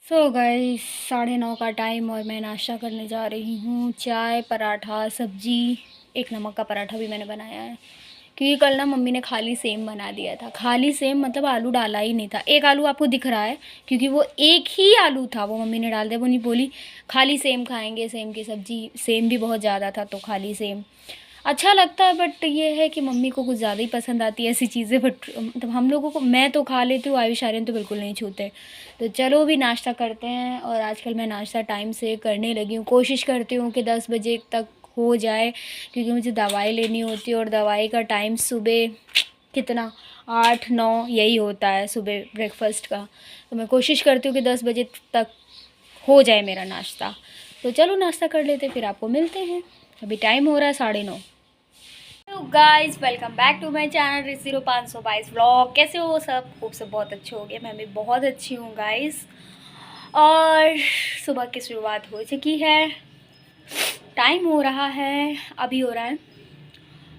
So guys 9:30 का time और मैं नाश्ता करने जा रही हूँ। चाय, पराठा, सब्जी, एक नमक का पराठा भी मैंने बनाया है क्योंकि कल ना मम्मी ने खाली सेम बना दिया था। खाली सेम मतलब आलू डाला ही नहीं था। एक आलू आपको दिख रहा है क्योंकि वो एक ही आलू था, वो मम्मी ने डाल दिया। वो नहीं बोली खाली सेम खाएंगे, सेम की सब्जी। सेम भी बहुत ज़्यादा था तो खाली सेम अच्छा लगता है, बट ये है कि मम्मी को कुछ ज़्यादा ही पसंद आती है ऐसी चीज़ें। बट मतलब हम लोगों को, मैं तो खा लेती हूँ, आयुष आर्यन तो बिल्कुल नहीं छूते। तो चलो भी नाश्ता करते हैं। और आजकल मैं नाश्ता टाइम से करने लगी हूँ, कोशिश करती हूँ कि 10 बजे तक हो जाए क्योंकि मुझे दवाई लेनी होती है और दवाई का टाइम सुबह कितना 8-9 यही होता है सुबह ब्रेकफास्ट का। तो मैं कोशिश करती हूँ कि 10 बजे तक हो जाए मेरा नाश्ता। तो चलो नाश्ता कर लेते, फिर आपको मिलते हैं। अभी टाइम हो रहा है 9:30। Hello guys, welcome back to my channel Rishi 522 vlog. कैसे हो सब? खूब सब बहुत अच्छे हो गए। मैं भी बहुत अच्छी हूँ गाइस। और सुबह की शुरुआत हो चुकी है। टाइम हो रहा है, अभी हो रहा है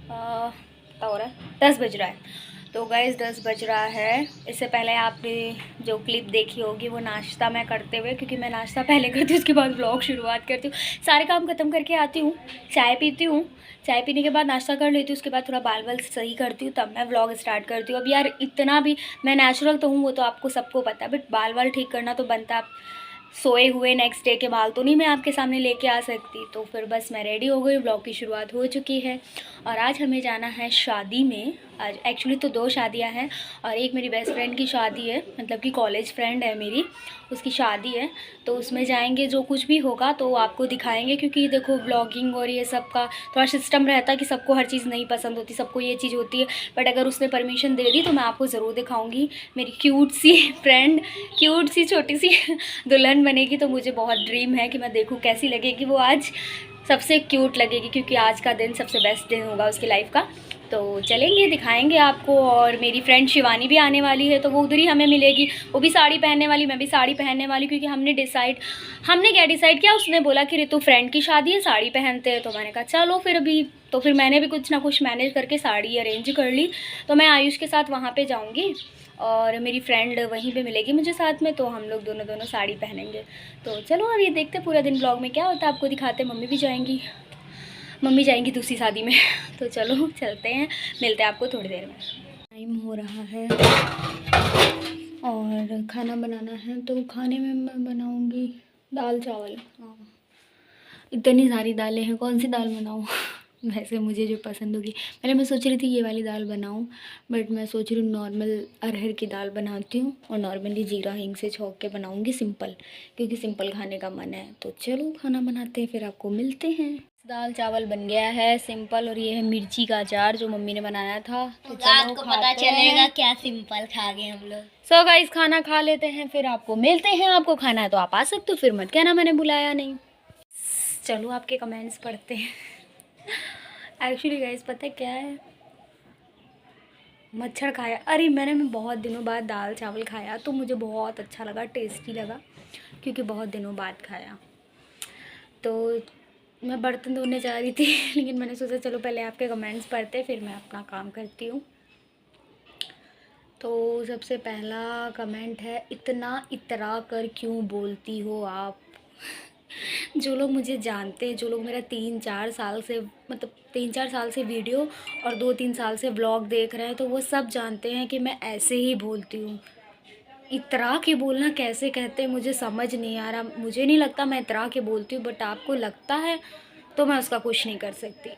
कितना हो रहा है, 10 बज रहा है। तो गाइस 10 बज रहा है। इससे पहले आपने जो क्लिप देखी होगी वो नाश्ता मैं करते हुए, क्योंकि मैं नाश्ता पहले करती हूँ उसके बाद व्लॉग शुरुआत करती हूँ। सारे काम ख़त्म करके आती हूँ, चाय पीती हूँ, चाय पीने के बाद नाश्ता कर लेती हूँ, उसके बाद थोड़ा बाल बाल सही करती हूँ, तब मैं व्लॉग स्टार्ट करती हूँ। अब यार इतना भी मैं नेचुरल तो हूँ, वो तो आपको सबको पता है, बट बाल बाल ठीक करना तो बनता। सोए हुए नेक्स्ट डे के बाल तो नहीं मैं आपके सामने लेके आ सकती। तो फिर बस मैं रेडी हो गई, ब्लॉग की शुरुआत हो चुकी है। और आज हमें जाना है शादी में। आज एक्चुअली तो 2 शादियां हैं और एक मेरी बेस्ट फ्रेंड की शादी है, मतलब कि कॉलेज फ्रेंड है मेरी, उसकी शादी है। तो उसमें जाएंगे, जो कुछ भी होगा तो आपको दिखाएंगे, क्योंकि देखो ब्लॉगिंग और ये सब का थोड़ा सिस्टम रहता है कि सबको हर चीज़ नहीं पसंद होती, सबको ये चीज़ होती है। बट अगर उसने परमिशन दे दी तो मैं आपको ज़रूर दिखाऊँगी मेरी क्यूट सी फ्रेंड, क्यूट सी छोटी सी दुल्हन बनेगी। तो मुझे बहुत ड्रीम है कि मैं देखूँ कैसी लगेगी वो आज। सबसे क्यूट लगेगी क्योंकि आज का दिन सबसे बेस्ट दिन होगा उसकी लाइफ का। तो चलेंगे, दिखाएंगे आपको। और मेरी फ्रेंड शिवानी भी आने वाली है, तो वो उधर ही हमें मिलेगी। वो भी साड़ी पहनने वाली, मैं भी साड़ी पहनने वाली, क्योंकि हमने क्या डिसाइड किया, उसने बोला कि ऋतु फ्रेंड की शादी है, साड़ी पहनते हैं। तो मैंने कहा चलो फिर अभी। तो फिर मैंने भी कुछ ना कुछ मैनेज करके साड़ी अरेंज कर ली। तो मैं आयुष के साथ वहाँ पर जाऊँगी और मेरी फ्रेंड वहीं पे मिलेगी मुझे साथ में, तो हम लोग दोनों दोनों साड़ी पहनेंगे। तो चलो अब ये देखते पूरा दिन ब्लॉग में क्या होता है, आपको दिखाते। मम्मी जाएंगी दूसरी शादी में तो चलो चलते हैं, मिलते हैं आपको थोड़ी देर में। टाइम हो रहा है और खाना बनाना है। तो खाने में मैं बनाऊंगी दाल चावल। हाँ, इतनी सारी दालें हैं, कौन सी दाल बनाऊँ वैसे मुझे जो पसंद होगी। पहले मैं सोच रही थी ये वाली दाल बनाऊं, बट मैं सोच रही हूँ नॉर्मल अरहर की दाल बनाती हूँ और नॉर्मली जीरा हींग से छौंक के बनाऊंगी सिंपल, क्योंकि सिंपल खाने का मन है। तो चलो खाना बनाते हैं, फिर आपको मिलते हैं। दाल चावल बन गया है सिंपल, और ये है मिर्ची का अचार जो मम्मी ने बनाया था। तो चलो आपको पता चलेगा क्या सिंपल खा गए हम लोग। सो गाइस खाना खा लेते हैं, फिर आपको मिलते हैं। आपको खाना है तो आप आ सकते हो, फिर मत कहना मैंने बुलाया नहीं। चलो आपके कमेंट्स पढ़ते हैं एक्चुअली गाइस पता है क्या है, मच्छर खाया। अरे मैंने बहुत दिनों बाद दाल चावल खाया तो मुझे बहुत अच्छा लगा, टेस्टी लगा, क्योंकि बहुत दिनों बाद खाया। तो मैं बर्तन धोने जा रही थी लेकिन मैंने सोचा चलो पहले आपके कमेंट्स पढ़ते फिर मैं अपना काम करती हूँ। तो सबसे पहला कमेंट है, इतना इतरा कर क्यों बोलती हो आप जो लोग मुझे जानते हैं, जो लोग मेरा 3-4 साल से, मतलब 3-4 साल से वीडियो और 2-3 साल से व्लॉग देख रहे हैं, तो वो सब जानते हैं कि मैं ऐसे ही बोलती हूँ। इतरा के बोलना कैसे कहते हैं मुझे समझ नहीं आ रहा। मुझे नहीं लगता मैं इतरा के बोलती हूँ, बट आपको लगता है तो मैं उसका कुछ नहीं कर सकती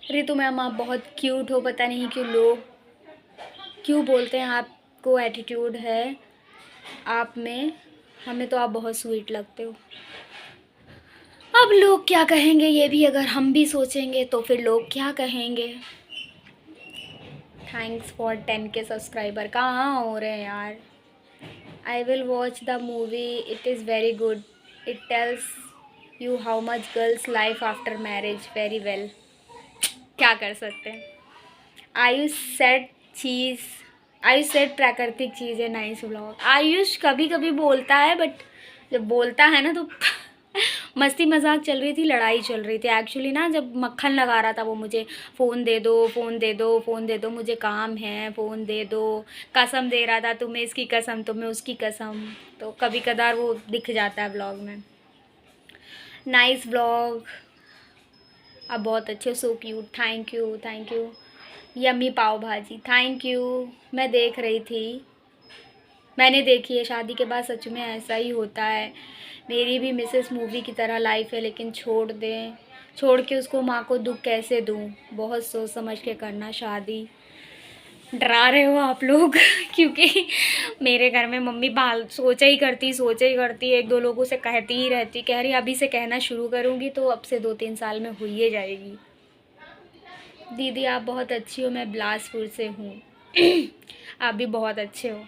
रितु मैम आप बहुत क्यूट हो, पता नहीं क्यों लोग क्यों बोलते हैं आपको एटीट्यूड है आप में, हमें तो आप बहुत स्वीट लगते हो। अब लोग क्या कहेंगे ये भी अगर हम भी सोचेंगे तो फिर लोग क्या कहेंगे। थैंक्स फॉर 10 के सब्सक्राइबर। कहाँ हो रहे हैं यार। I will watch the movie, it is very good, it tells you how much girls life after marriage very well. क्या कर सकते हैं। आयुष सेट चीज़, आयुष सेट प्राकृतिक चीज़ है, नाइस व्लॉग। आयुष कभी कभी बोलता है, बट जब बोलता है ना तो मस्ती मजाक चल रही थी, लड़ाई चल रही थी एक्चुअली ना। जब मक्खन लगा रहा था वो मुझे, फ़ोन दे दो, फ़ोन दे दो, फ़ोन दे दो, मुझे काम है, फ़ोन दे दो, कसम दे रहा था, तुम्हें इसकी कसम, तुम्हें उसकी कसम। तो कभी कदार वो दिख जाता है ब्लॉग में। नाइस ब्लॉग, अब बहुत अच्छे, so cute, thank you, thank you. Yummy pav bhaji, thank you. मैं देख रही थी, मैंने देखी है। शादी के बाद सच में ऐसा ही होता है। मेरी भी मिसेस मूवी की तरह लाइफ है, लेकिन छोड़ के उसको माँ को दुख कैसे दूँ। बहुत सोच समझ के करना शादी। डरा रहे हो आप लोग क्योंकि मेरे घर में मम्मी सोचा ही करती, एक दो लोगों से कहती ही रहती, कह रही अभी से कहना शुरू करूँगी तो अब से 2-3 साल में हो ही जाएगी। दीदी आप बहुत अच्छी हो, मैं बिलासपुर से हूँ आप भी बहुत अच्छे हो।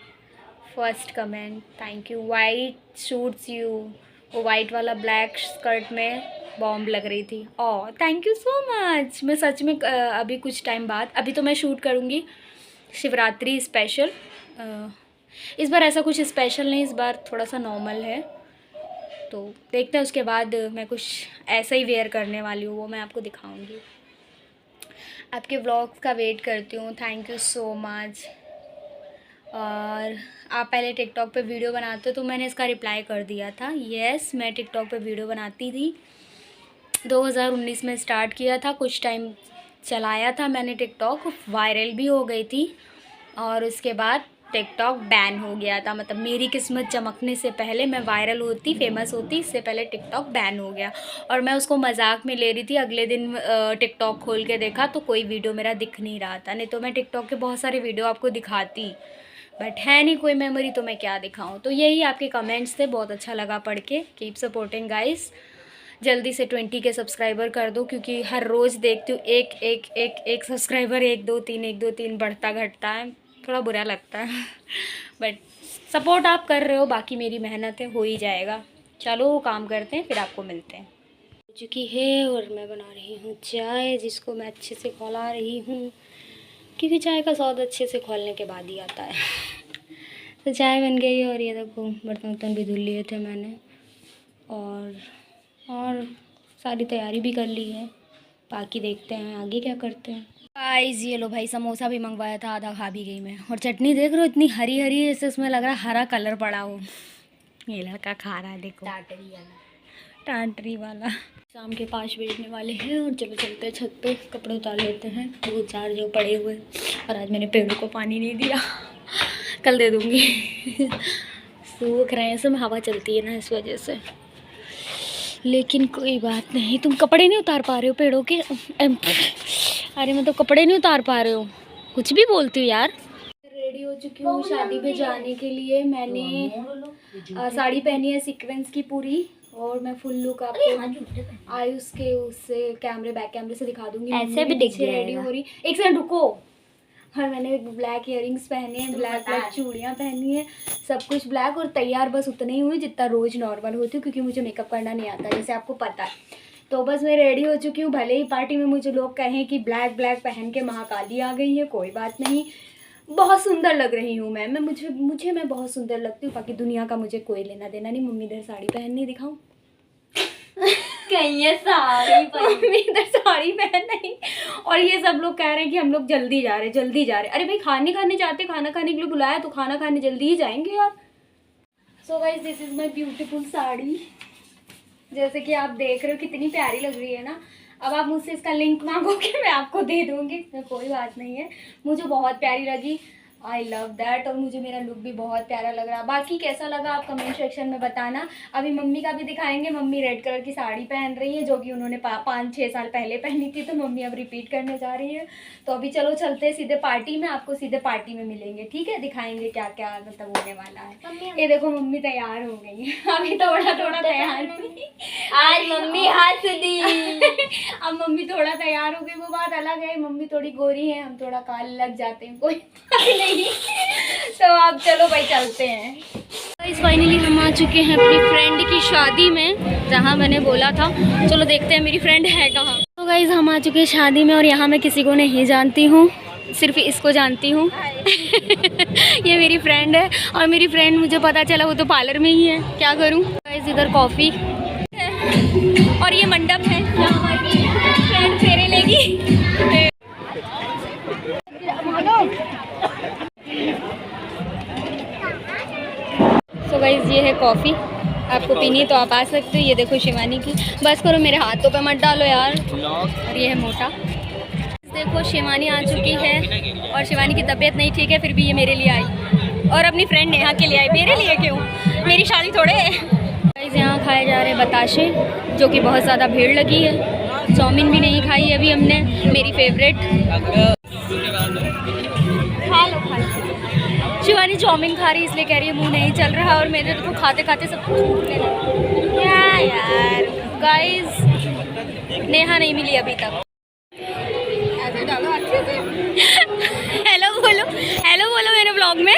First comment, thank you. White suits you, वो वाइट वाला ब्लैक स्कर्ट में बॉम्ब लग रही थी। Oh thank you so much. मैं सच में अभी कुछ टाइम बाद, अभी तो मैं शूट करूँगी शिवरात्रि स्पेशल। इस बार ऐसा कुछ स्पेशल नहीं, इस बार थोड़ा सा नॉर्मल है, तो देखते हैं। उसके बाद मैं कुछ ऐसा ही वेयर करने वाली हूँ, वो मैं आपको दिखाऊँगी। आपके व्लॉग्स का वेट करती हूँ, थैंक यू सो मच। और आप पहले टिकटॉक पे वीडियो बनाते हो, तो मैंने इसका रिप्लाई कर दिया था। यस, मैं टिकटॉक पे वीडियो बनाती थी, 2019 में स्टार्ट किया था, कुछ टाइम चलाया था मैंने टिकटॉक, वायरल भी हो गई थी। और उसके बाद टिकटॉक बैन हो गया था, मतलब मेरी किस्मत चमकने से पहले, मैं वायरल होती, फेमस होती, इससे पहले टिकटॉक बैन हो गया। और मैं उसको मजाक में ले रही थी। अगले दिन टिकटॉक खोल के देखा तो कोई वीडियो मेरा दिख नहीं रहा था, नहीं तो मैं टिकटॉक के बहुत सारे वीडियो आपको दिखाती, बट है नहीं कोई मेमोरी, तो मैं क्या दिखाऊं। तो यही आपके कमेंट्स थे, बहुत अच्छा लगा पढ़ के। कीप सपोर्टिंग गाइस, जल्दी से 20 के सब्सक्राइबर कर दो, क्योंकि हर रोज़ देखती हूँ एक सब्सक्राइबर 1-2-3 बढ़ता घटता है, थोड़ा बुरा लगता है बट सपोर्ट आप कर रहे हो, बाकी मेरी मेहनत है, हो ही जाएगा। चलो काम करते हैं, फिर आपको मिलते हैं। हो चुकी है और मैं बना रही हूँ चाय, जिसको मैं अच्छे से खौला रही हूँ, क्योंकि चाय का स्वाद अच्छे से खोलने के बाद ही आता है तो चाय बन गई है। और ये देखो बर्तन भी धुल लिए थे मैंने, और सारी तैयारी भी कर ली है, बाकी देखते हैं आगे क्या करते हैं। गाइस ये लो भाई, समोसा भी मंगवाया था, आधा खा भी गई मैं। और चटनी देख रहे हो, इतनी हरी हरी है, इससे उसमें लग रहा है हरा कलर पड़ा हो। ये लड़का खा रहा है, देखो टाटरी वाला। शाम के 5 बजने वाले हैं और चलो चलते हैं छत पे, कपड़े उतार लेते हैं 2-4 जो पड़े हुए। और आज मैंने पेड़ों को पानी नहीं दिया कल दे दूँगी सूख रहे हैं, सब हवा चलती है ना इस वजह से, लेकिन कोई बात नहीं। तुम कपड़े नहीं उतार पा रहे हो पेड़ों के? अरे मैं तो कपड़े नहीं उतार पा रहे हो, कुछ भी बोलती हूँ यार। रेडी हो चुकी हूँ शादी पे जाने के लिए। मैंने साड़ी पहनी है सीक्वेंस की पूरी, और मैं फुल लुक आपको आयुष के उससे बैक कैमरे से दिखा दूंगी। ऐसे भी दिख रेडी हो रही, एक सेकंड रुको। और मैंने ब्लैक इयररिंग्स पहने हैं, ब्लैक चूड़ियाँ पहनी है, सब कुछ ब्लैक। और तैयार बस उतने ही हुई जितना रोज़ नॉर्मल होती हूँ, क्योंकि मुझे मेकअप करना नहीं आता, जैसे आपको पता है। तो बस मैं रेडी हो चुकी हूँ। भले ही पार्टी में मुझे लोग कहें कि ब्लैक पहन के महाकाली आ गई है, कोई बात नहीं, बहुत सुंदर लग रही हूँ मैं मैं बहुत सुंदर लगती हूँ। बाकी दुनिया का मुझे कोई लेना देना नहीं। मम्मी इधर साड़ी पहननी दिखाऊँ कहीं ये साड़ी मम्मी इधर साड़ी पहन नहीं। और ये सब लोग कह रहे हैं कि हम लोग जल्दी जा रहे। अरे भाई खाने जाते, खाना खाने के लिए बुलाया तो खाना खाने जल्दी ही जाएंगे यार। So guys this is my beautiful sari, जैसे कि आप देख रहे हो कितनी प्यारी लग रही है ना। अब आप मुझसे इसका लिंक मांगोगे, मैं आपको दे दूँगी, कोई बात नहीं है। मुझे बहुत प्यारी लगी, आई लव दैट। और मुझे मेरा लुक भी बहुत प्यारा लग रहा है। बाकी कैसा लगा आप कमेंट सेक्शन में बताना। अभी मम्मी का भी दिखाएंगे। मम्मी रेड कलर की साड़ी पहन रही है, जो कि उन्होंने 5-6 साल पहले पहनी थी, तो मम्मी अब रिपीट करने जा रही है। तो अभी चलो चलते हैं सीधे पार्टी में, आपको सीधे पार्टी में मिलेंगे, ठीक है? दिखाएंगे क्या क्या मतलब होने वाला है। ये देखो मम्मी तैयार हो गई है, अभी थोड़ा तैयार हुई। आज मम्मी हंस दी अब मम्मी थोड़ा तैयार हो गई, वो बात अलग है। मम्मी थोड़ी गोरी है, हम थोड़ा काले लग जाते हैं, कोई नहीं। तो अब चलो भाई चलते हैं। गाइस फाइनली हम आ चुके हैं अपनी फ्रेंड की शादी में, जहाँ मैंने बोला था। चलो देखते हैं मेरी फ्रेंड है कहाँ। तो गाइस हम आ चुके हैं शादी में, और यहाँ मैं किसी को नहीं जानती हूँ, सिर्फ इसको जानती हूँ ये मेरी फ्रेंड है, और मेरी फ्रेंड मुझे पता चला वो तो पार्लर में ही है, क्या करूँ। गाइस इधर कॉफ़ी और ये मंडप है जहाँ हमारी फ्रेंड फेरे लेगी। सो गाइस ये है कॉफ़ी, आपको पीनी है तो आप आ सकते हो। ये देखो शिवानी की, बस करो मेरे हाथों पे मत डालो यार। और ये है मोटा। देखो शिवानी आ चुकी है और शिवानी की तबीयत नहीं ठीक है, फिर भी ये मेरे लिए आई और अपनी फ्रेंड नेहा के लिए आई। मेरे लिए क्यों, मेरी शादी थोड़े है। गाइस यहाँ खाए जा रहे हैं बताशे, जो कि बहुत ज़्यादा भीड़ लगी है। चाउमीन भी नहीं खाई अभी हमने, मेरी फेवरेट। खा लो खा लो। शिवानी चाउमीन खा रही है इसलिए कह रही है मुंह नहीं चल रहा, और मेरे तो खाते खाते सब छूटने लगा। क्या यार गाइस, नेहा नहीं मिली अभी तक। हेलो बोलो, हेलो बोलो मेरे ब्लॉग में।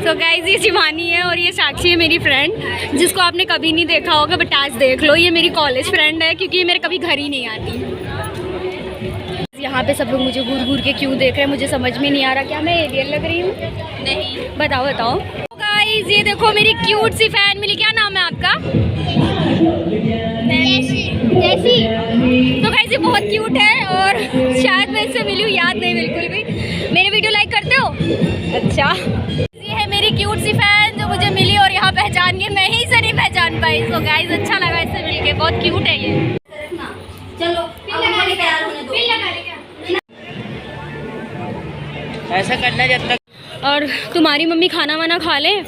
सो गाइस ये शिवानी है और ये साक्षी है मेरी फ्रेंड, जिसको आपने कभी नहीं देखा होगा बट आज देख लो। ये मेरी कॉलेज फ्रेंड है क्योंकि ये मेरे कभी घर ही नहीं आती। यहाँ पे सब लोग मुझे घूर घूर के क्यों देख रहे हैं, मुझे समझ में नहीं आ रहा। क्या मैं एलियन लग रही हूँ? नहीं, बताओ बताओ। गाइस ये देखो मेरी क्यूट सी फैन मिली। क्या नाम है आपका? जैसी। तो गाइस ये बहुत क्यूट है और शायद मैं इससे मिली हूँ, याद नहीं बिल्कुल भी। मेरे वीडियो लाइक करते हो? अच्छा। ये है मेरी क्यूट सी फैन जो मुझे मिली और यहाँ पहचान के मैं ही से नहीं पहचान पाई। तो गाइस अच्छा लगा इससे मिलके, बहुत क्यूट है ये। चलो तैयार होने दो। ऐसा करना जब तक। और तुम्हारी मम्मी खाना वाना खा लें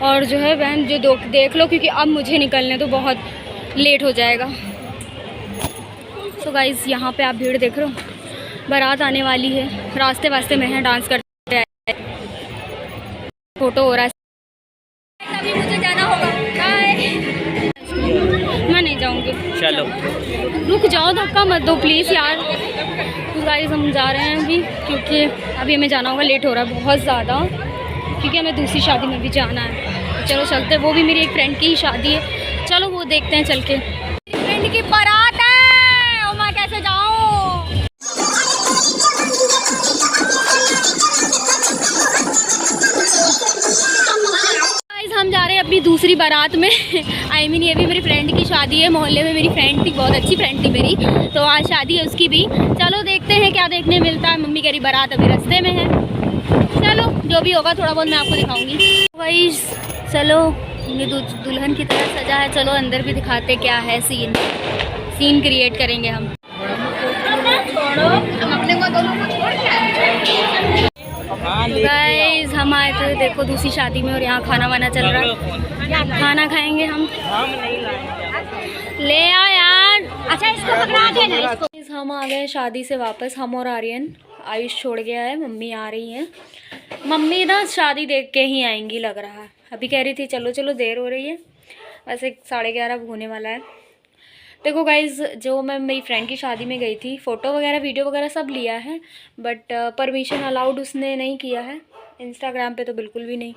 और जो है बहन जो देख लो, क्योंकि अब मुझे निकलने तो बहुत लेट हो जाएगा। सो गाइस यहाँ पे आप भीड़ देख रहे हो, बारात आने वाली है। रास्ते वास्ते में है, डांस करते हैं, फोटो हो रहा है। अभी मुझे जाना होगा, बाय। मैं नहीं जाऊँगी। चलो रुक जाओ, धक्का मत दो प्लीज़ यार। तो गाइस हम जा रहे हैं अभी, क्योंकि अभी हमें जाना होगा, लेट हो रहा है बहुत ज़्यादा, क्योंकि हमें दूसरी शादी में भी जाना है। चलो चलते, वो भी मेरी एक फ्रेंड की ही शादी है। चलो वो देखते हैं चल के। फ्रेंड की बारात है और मैं कैसे जाऊँ? हम जा रहे हैं अपनी दूसरी बारात में। आई मीन ये भी मेरी फ्रेंड की शादी है, मोहल्ले में मेरी फ्रेंड थी, बहुत अच्छी फ्रेंड थी मेरी, तो आज शादी है उसकी भी। चलो देखते हैं क्या देखने मिलता है। मम्मी कह रही बारात अभी रास्ते में है। चलो जो भी होगा थोड़ा बहुत मैं आपको दिखाऊंगी। वही चलो, ये दुल्हन की तरह सजा है। चलो अंदर भी दिखाते क्या है सीन क्रिएट करेंगे हम। गाइस हम आए थे देखो दूसरी शादी में और यहाँ खाना वाना चल रहा है। खाना खाएंगे हम। ले आओ यार। अच्छा इसको पकड़ा के ना इसको। हम आ गए शादी से वापस, हम और आर्यन। आयुष छोड़ गया है, मम्मी आ रही हैं। मम्मी ना शादी देख के ही आएंगी लग रहा है। अभी कह रही थी चलो चलो देर हो रही है, वैसे 11:30 होने वाला है। देखो गाइज़ जो मैं मेरी फ्रेंड की शादी में गई थी, फ़ोटो वगैरह वीडियो वगैरह सब लिया है, बट परमिशन अलाउड उसने नहीं किया है। इंस्टाग्राम पे तो बिल्कुल भी नहीं।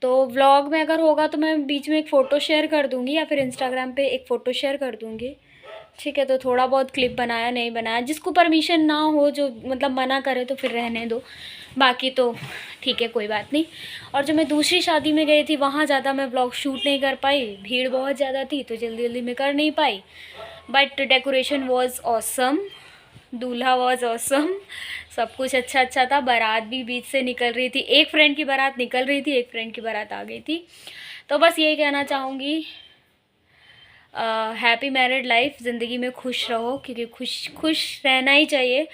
तो व्लॉग में अगर होगा तो मैं बीच में एक फ़ोटो शेयर कर दूँगी, या फिर इंस्टाग्राम पे एक फ़ोटो शेयर कर दूँगी। ठीक है, तो थोड़ा बहुत क्लिप बनाया नहीं बनाया, जिसको परमिशन ना हो, जो मतलब मना करे तो फिर रहने दो, बाकी तो ठीक है कोई बात नहीं। और जो मैं दूसरी शादी में गई थी वहाँ ज़्यादा मैं व्लॉग शूट नहीं कर पाई, भीड़ बहुत ज़्यादा थी तो जल्दी जल्दी में कर नहीं पाई। बट डेकोरेशन वॉज ऑसम, दूल्हा वॉज ऑसम, सब कुछ अच्छा था। बारात भी बीच से निकल रही थी, एक फ्रेंड की बारात निकल रही थी, एक फ्रेंड की बारात आ गई थी। तो बस यही कहना चाहूँगी, हैप्पी मैरिड लाइफ, ज़िंदगी में खुश रहो, क्योंकि खुश रहना ही चाहिए।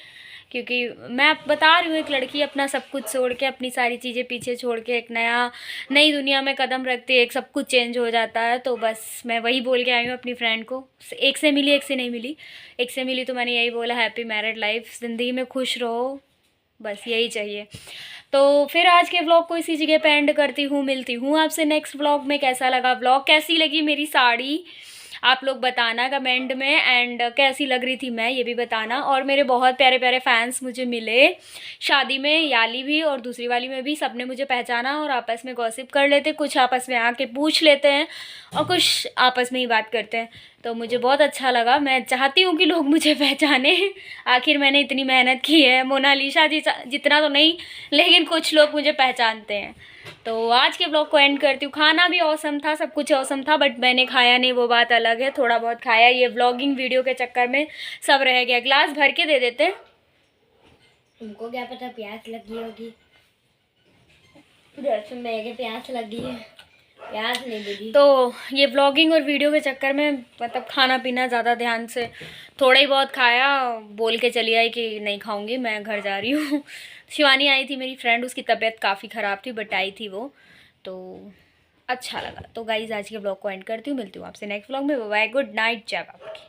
क्योंकि मैं बता रही हूँ, एक लड़की अपना सब कुछ छोड़ के, अपनी सारी चीज़ें पीछे छोड़ के एक नई दुनिया में कदम रखती है, एक सब कुछ चेंज हो जाता है। तो बस मैं वही बोल के आई हूँ अपनी फ्रेंड को। एक से मिली, एक से नहीं मिली, एक से मिली तो मैंने यही बोला, हैप्पी मैरिड लाइफ, ज़िंदगी में खुश रहो, बस यही चाहिए। तो फिर आज के व्लॉग को इसी जगह पे एंड करती हूँ। मिलती हूँ आपसे नेक्स्ट व्लॉग में। कैसा लगा व्लॉग, कैसी लगी मेरी साड़ी, आप लोग बताना कमेंट में। एंड कैसी लग रही थी मैं, ये भी बताना। और मेरे बहुत प्यारे प्यारे फैंस मुझे मिले शादी में, याली भी और दूसरी वाली में भी, सब ने मुझे पहचाना और आपस में गॉसिप कर लेते, कुछ आपस में आके पूछ लेते हैं और कुछ आपस में ही बात करते हैं। तो मुझे बहुत अच्छा लगा। मैं चाहती हूँ कि लोग मुझे पहचाने, आखिर मैंने इतनी मेहनत की है। मोनालिसा जितना तो नहीं, लेकिन कुछ लोग मुझे पहचानते हैं। तो आज के ब्लॉग को एंड करती हूँ। खाना भी औसम था, सब कुछ औसम था, बट मैंने खाया नहीं, वो बात अलग है। थोड़ा बहुत खाया, ये व्लॉगिंग वीडियो के चक्कर में सब रह गया। ग्लास भर के दे देते। तुमको क्या पता प्यास लगी होगी। उधर से मेरे प्यास लगी है, प्यास नहीं बुझी। तो ये व्लॉगिंग और वीडियो के चक्कर में मतलब खाना पीना ज़्यादा ध्यान से, थोड़ा ही बहुत खाया, बोल के चली आई कि नहीं खाऊंगी, मैं घर जा रही हूँ। शिवानी आई थी मेरी फ्रेंड, उसकी तबीयत काफ़ी ख़राब थी, बट आई थी वो, तो अच्छा लगा। तो गाइज़ आज के ब्लॉग को एंड करती हूँ, मिलती हूँ आपसे नेक्स्ट ब्लॉग में। बाय, गुड नाइट, जय बाबा की।